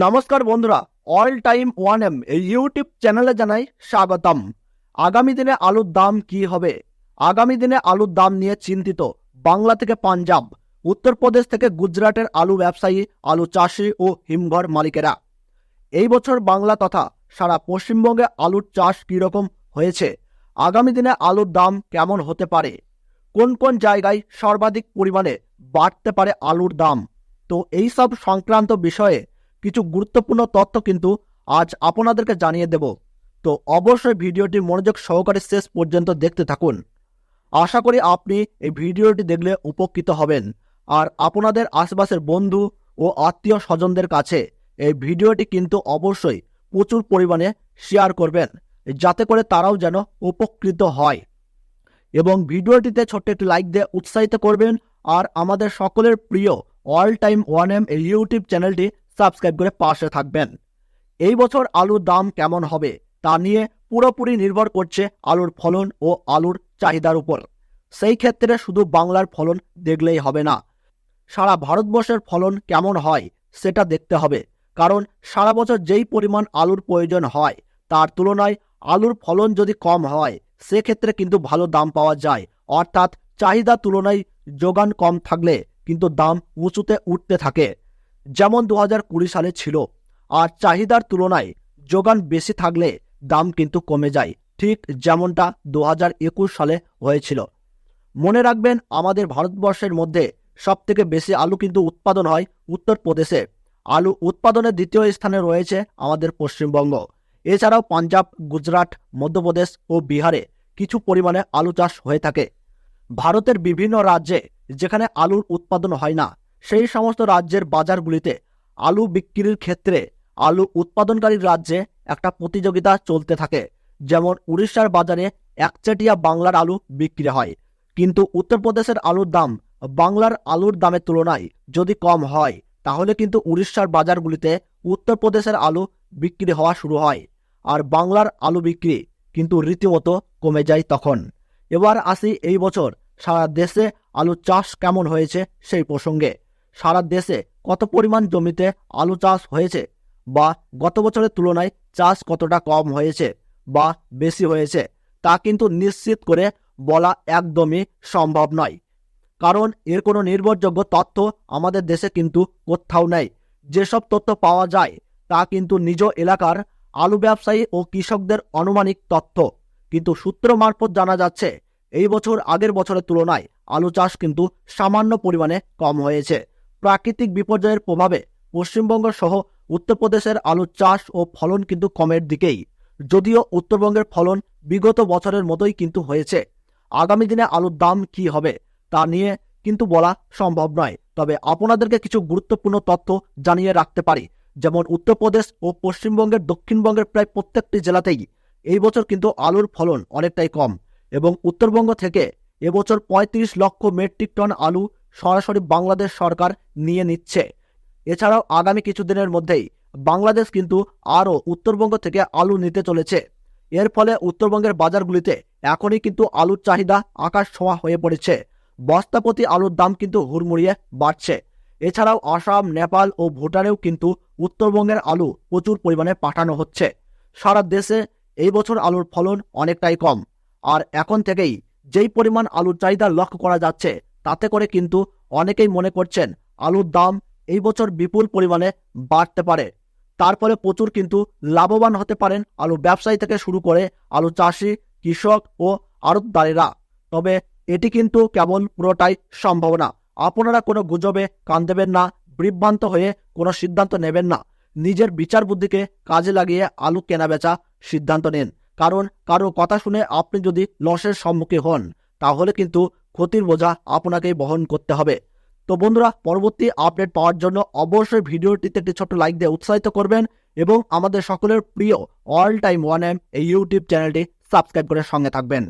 নমস্কার বন্ধুরা, all time one M এই ইউটিউব চ্যানেলে জানাই স্বাগতম। আগামী দিনে আলুর দাম কি হবে? আগামী দিনে আলুর দাম নিয়ে চিন্তিত বাংলা থেকে পাঞ্জাব, উত্তরপ্রদেশ থেকে গুজরাটের আলু ব্যবসায়ী, আলু চাষি ও হিমঘর মালিকেরা। এই বছর বাংলা তথা সারা পশ্চিমবঙ্গে আলুর চাষ কীরকম হয়েছে, আগামী দিনে আলুর দাম কেমন হতে পারে, কোন কোন জায়গায় সর্বাধিক পরিমাণে বাড়তে পারে আলুর দাম, তো এই সব সংক্রান্ত বিষয়ে কিছু গুরুত্বপূর্ণ তথ্য কিন্তু আজ আপনাদেরকে জানিয়ে দেব। তো অবশ্যই ভিডিওটি মনোযোগ সহকারে শেষ পর্যন্ত দেখতে থাকুন। আশা করি আপনি এই ভিডিওটি দেখলে উপকৃত হবেন, আর আপনাদের আশেপাশের বন্ধু ও আত্মীয় স্বজনদের কাছে এই ভিডিওটি কিন্তু অবশ্যই প্রচুর পরিমাণে শেয়ার করবেন, যাতে করে তারাও যেন উপকৃত হয়। এবং ভিডিওটিতে ছোট্ট একটি লাইক দিয়ে উৎসাহিত করবেন, আর আমাদের সকলের প্রিয় অল টাইম ওয়ান এম এই ইউটিউব চ্যানেলটি সাবস্ক্রাইব করে পাশে থাকবেন। এই বছর আলুর দাম কেমন হবে তা নিয়ে পুরোপুরি নির্ভর করছে আলুর ফলন ও আলুর চাহিদার উপর। সেই ক্ষেত্রে শুধু বাংলার ফলন দেখলেই হবে না, সারা ভারতবর্ষের ফলন কেমন হয় সেটা দেখতে হবে। কারণ সারা বছর যেই পরিমাণ আলুর প্রয়োজন হয় তার তুলনায় আলুর ফলন যদি কম হয়, সেক্ষেত্রে কিন্তু ভালো দাম পাওয়া যায়। অর্থাৎ চাহিদা তুলনায় যোগান কম থাকলে কিন্তু দাম উঁচুতে উঠতে থাকে, যেমন 2020 সালে ছিল। আর চাহিদার তুলনায় যোগান বেশি থাকলে দাম কিন্তু কমে যায়, ঠিক যেমনটা 2021 সালে হয়েছিল। মনে রাখবেন, আমাদের ভারতবর্ষের মধ্যে সবথেকে বেশি আলু কিন্তু উৎপাদন হয় উত্তরপ্রদেশে। আলু উৎপাদনের দ্বিতীয় স্থানে রয়েছে আমাদের পশ্চিমবঙ্গ। এছাড়াও পাঞ্জাব, গুজরাট, মধ্যপ্রদেশ ও বিহারে কিছু পরিমাণে আলু চাষ হয়ে থাকে। ভারতের বিভিন্ন রাজ্যে যেখানে আলুর উৎপাদন হয় না, সেই সমস্ত রাজ্যের বাজারগুলিতে আলু বিক্রির ক্ষেত্রে আলু উৎপাদনকারী রাজ্যে একটা প্রতিযোগিতা চলতে থাকে। যেমন উড়িষ্যার বাজারে একচেটিয়া বাংলার আলু বিক্রি হয়, কিন্তু উত্তরপ্রদেশের আলুর দাম বাংলার আলুর দামের তুলনায় যদি কম হয়, তাহলে কিন্তু উড়িষ্যার বাজারগুলিতে উত্তরপ্রদেশের আলু বিক্রি হওয়া শুরু হয়, আর বাংলার আলু বিক্রি কিন্তু রীতিমতো কমে যায় তখন। এবার আসি এই বছর সারা দেশে আলু চাষ কেমন হয়েছে সেই প্রসঙ্গে। সারা দেশে কত পরিমাণ জমিতে আলু চাষ হয়েছে, বা গত বছরের তুলনায় চাষ কতটা কম হয়েছে বা বেশি হয়েছে, তা কিন্তু নিশ্চিত করে বলা একদমই সম্ভব নয়। কারণ এর কোনো নির্ভরযোগ্য তথ্য আমাদের দেশে কিন্তু কোথাও নেই। যেসব তথ্য পাওয়া যায় তা কিন্তু নিজ এলাকার আলু ব্যবসায়ী ও কৃষকদের আনুমানিক তথ্য। কিন্তু সূত্র মারফত জানা যাচ্ছে, এই বছর আগের বছরের তুলনায় আলু চাষ কিন্তু সামান্য পরিমাণে কম হয়েছে। প্রাকৃতিক বিপর্যয়ের প্রভাবে পশ্চিমবঙ্গ সহ উত্তরপ্রদেশের আলু চাষ ও ফলন কিন্তু কমের দিকেই, যদিও উত্তরবঙ্গের ফলন বিগত বছরের মতোই কিন্তু হয়েছে। আগামী দিনে আলুর দাম কি হবে তা নিয়ে কিন্তু বলা সম্ভব নয়, তবে আপনাদেরকে কিছু গুরুত্বপূর্ণ তথ্য জানিয়ে রাখতে পারি। যেমন উত্তরপ্রদেশ ও পশ্চিমবঙ্গের দক্ষিণবঙ্গের প্রায় প্রত্যেকটি জেলাতেই এই বছর কিন্তু আলুর ফলন অনেকটাই কম, এবং উত্তরবঙ্গ থেকে এবছর 35 লক্ষ মেট্রিক টন আলু সরাসরি বাংলাদেশ সরকার নিয়ে নিচ্ছে। এছাড়াও আগামী কিছুদিনের মধ্যেই বাংলাদেশ কিন্তু আরও উত্তরবঙ্গ থেকে আলু নিতে চলেছে। এর ফলে উত্তরবঙ্গের বাজারগুলিতে এখনই কিন্তু আলুর চাহিদা আকাশ ছোঁয়া হয়ে পড়েছে। বস্তাপ্রতি আলুর দাম কিন্তু হুড়মুড়িয়ে বাড়ছে। এছাড়াও আসাম, নেপাল ও ভুটানেও কিন্তু উত্তরবঙ্গের আলু প্রচুর পরিমাণে পাঠানো হচ্ছে। সারা দেশে এই বছর আলুর ফলন অনেকটাই কম, আর এখন থেকেই যেই পরিমাণ আলুর চাহিদা লক্ষ্য করা যাচ্ছে, তাতে করে কিন্তু অনেকেই মনে করছেন আলুর দাম এই বছর বিপুল পরিমাণে বাড়তে পারে। তার ফলে প্রচুর কিন্তু লাভবান হতে পারেন আলু ব্যবসায়ী থেকে শুরু করে আলু চাষি, কৃষক ও আড়তদারেরা। তবে এটি কিন্তু কেবল পুরোটাই সম্ভাবনা। আপনারা কোনো গুজবে কান দেবেন না, বিভ্রান্ত হয়ে কোনো সিদ্ধান্ত নেবেন না। নিজের বিচার বুদ্ধিকে কাজে লাগিয়ে আলু কেনা বেচা সিদ্ধান্ত নিন। কারণ কারো কথা শুনে আপনি যদি লসের সম্মুখীন হন, তাহলে কিন্তু ক্ষতির বোঝা আপনাকেই বহন করতে হবে। তো বন্ধুরা, পরবর্তী আপডেট পাওয়ার জন্য অবশ্যই ভিডিওটিতে একটি ছোট্ট লাইক দিয়ে উৎসাহিত করবেন, এবং আমাদের সকলের প্রিয় অল টাইম ওয়ান এম এই ইউটিউব চ্যানেলটি সাবস্ক্রাইব করে সঙ্গে থাকবেন।